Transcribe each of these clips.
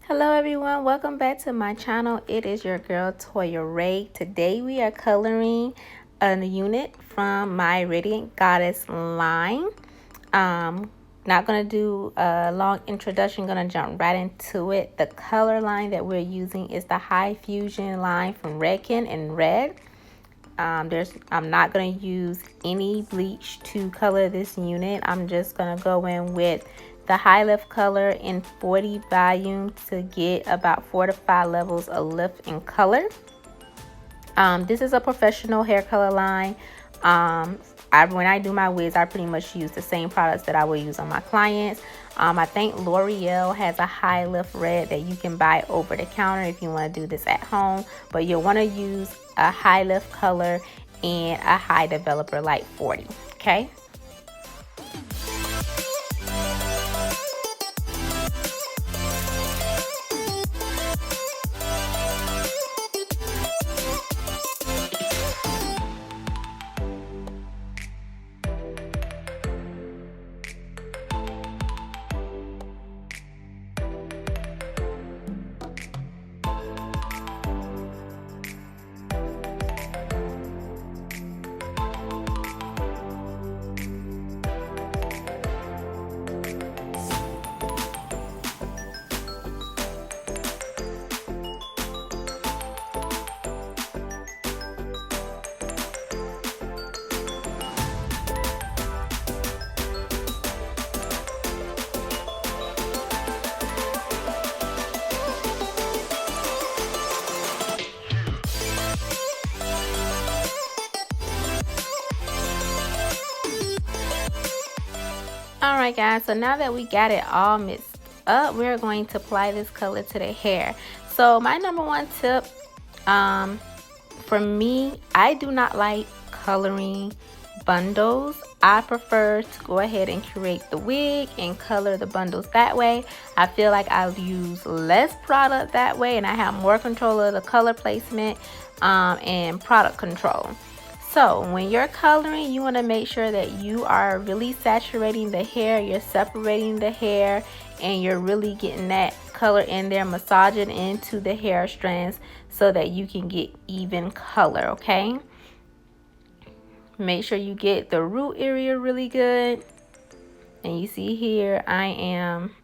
Hello everyone, welcome back to my channel. It is your girl Toya Ray. Today we are coloring a unit from my Rey'diant Goddess line. Not gonna do a long introduction, gonna jump right into it. The color line that we're using is the High Fusion line from Rey'diant in red. I'm not gonna use any bleach to color this unit. I'm just gonna go in with the high lift color in 40 volume to get about 4 to 5 levels of lift in color. This is a professional hair color line. When I do my wigs, I pretty much use the same products that I will use on my clients. I think L'Oreal has a high lift red that you can buy over the counter if you want to do this at home, but you'll want to use a high lift color and a high developer like 40. Okay. Alright guys, so now that we got it all mixed up, we're going to apply this color to the hair. So my number one tip, for me, I do not like coloring bundles. I prefer to go ahead and create the wig and color the bundles that way. I feel like I'll use less product that way and I have more control of the color placement and product control. So when you're coloring, you want to make sure that you are really saturating the hair, you're separating the hair, and you're really getting that color in there, massaging into the hair strands so that you can get even color, okay? Make sure you get the root area really good. And you see here, I am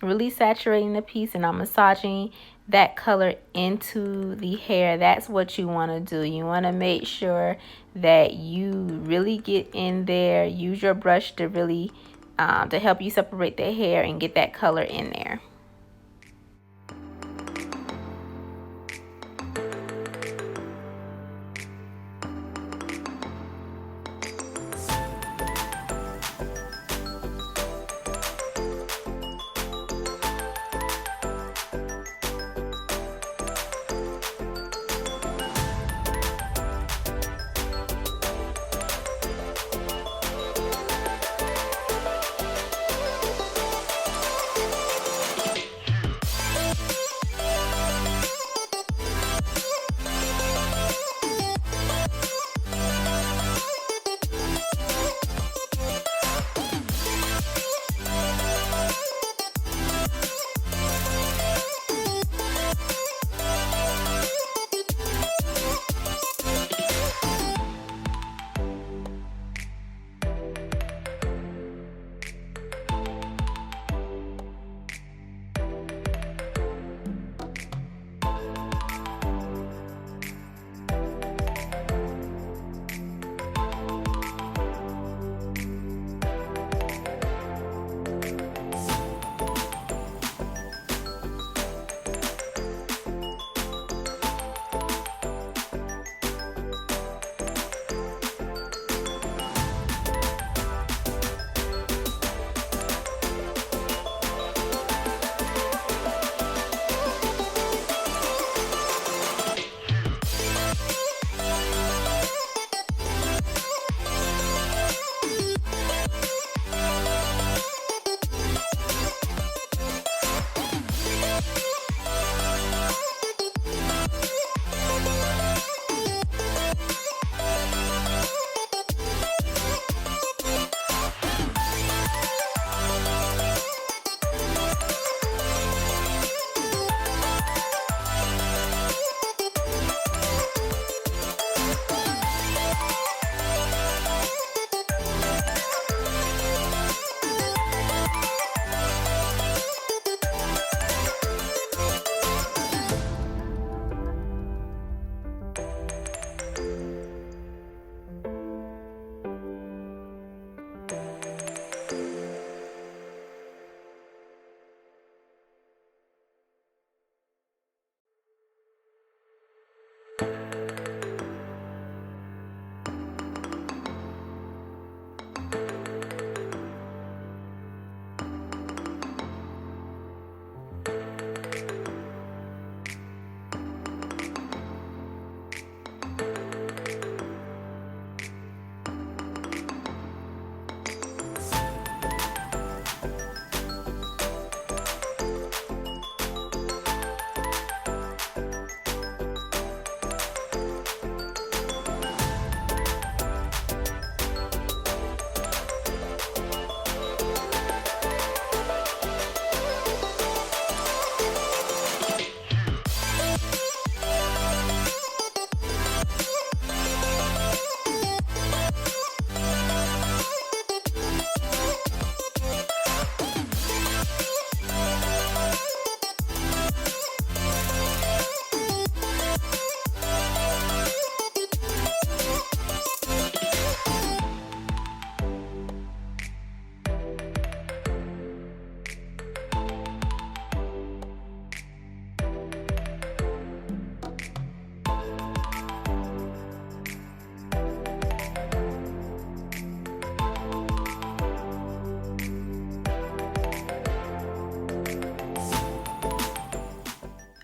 really saturating the piece and I'm massaging that color into the hair. That's what you want to do. You want to make sure that you really get in there. Use your brush to really to help you separate the hair and get that color in there.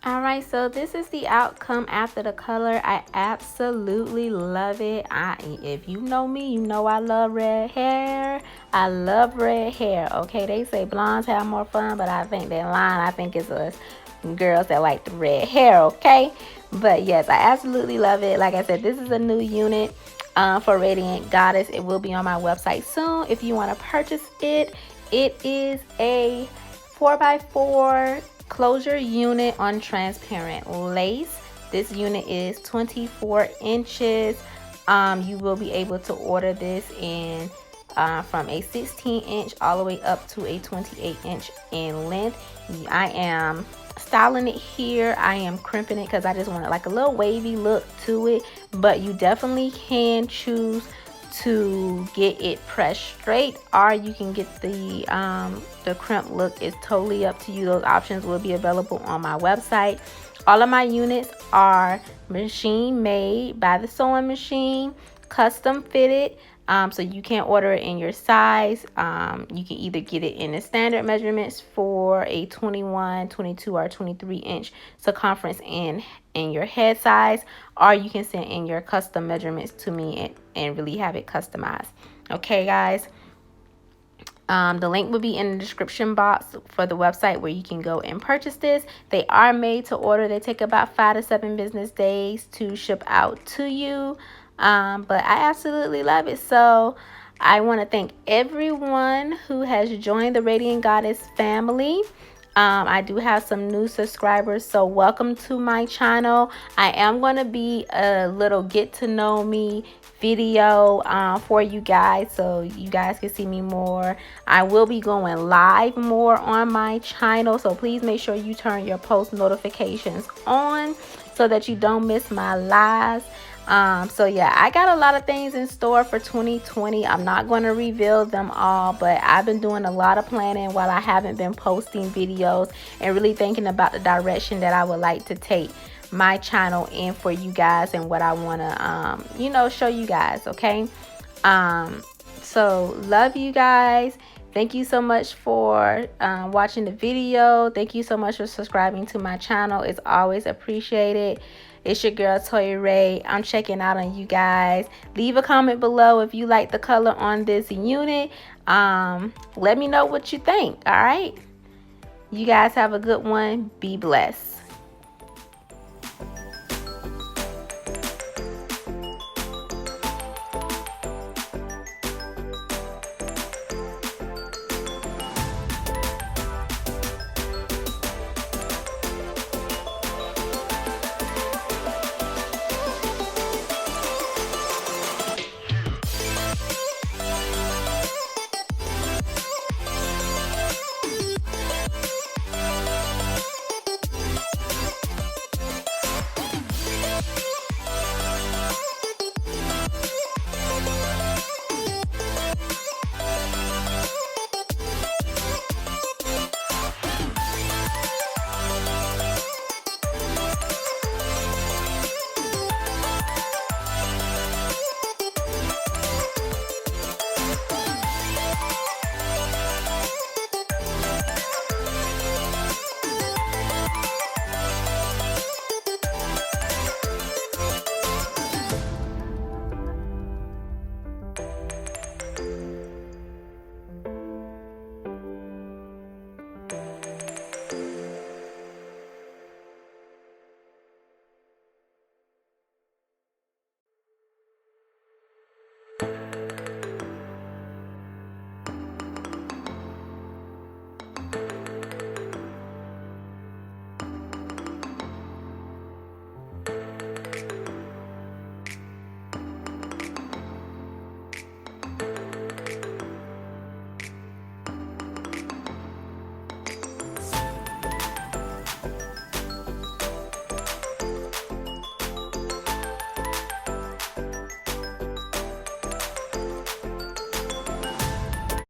All right, so this is the outcome after the color. I absolutely love it. If you know me, you know I love red hair. I love red hair. Okay, they say blondes have more fun, but I think that line, I think it's us girls that like the red hair. Okay, but yes, I absolutely love it. Like I said, this is a new unit for Rey'diant Goddess. It will be on my website soon if you want to purchase it. It is a 4x4 closure unit on transparent lace. This unit is 24 inches. You will be able to order this in from a 16-inch all the way up to a 28-inch in length. I am styling it here. I am crimping it because I just wanted like a little wavy look to it, but you definitely can choose to get it pressed straight, or you can get the crimp look. Is totally up to you. Those options will be available on my website. All of my units are machine made by the sewing machine, custom fitted. So you can order it in your size. You can either get it in the standard measurements for a 21, 22, or 23 inch circumference in your head size, or you can send in your custom measurements to me and really have it customized. Okay, guys. The link will be in the description box for the website where you can go and purchase this. They are made to order. They take about 5 to 7 business days to ship out to you. But I absolutely love it. So I want to thank everyone who has joined the Rey'diant Goddess family. I do have some new subscribers, so welcome to my channel. I am going to be a little get to know me video for you guys, so you guys can see me more. I will be going live more on my channel, so please make sure you turn your post notifications on so that you don't miss my lives. So yeah, I got a lot of things in store for 2020. I'm not going to reveal them all, but I've been doing a lot of planning while I haven't been posting videos and really thinking about the direction that I would like to take my channel in for you guys and what I want to show you guys. Okay, so love you guys. Thank you so much for watching the video. Thank you so much for subscribing to my channel. It's always appreciated. It's your girl Toya Ray. I'm checking out on you guys. Leave a comment below if you like the color on this unit. Let me know what you think. All right, you guys have a good one. Be blessed.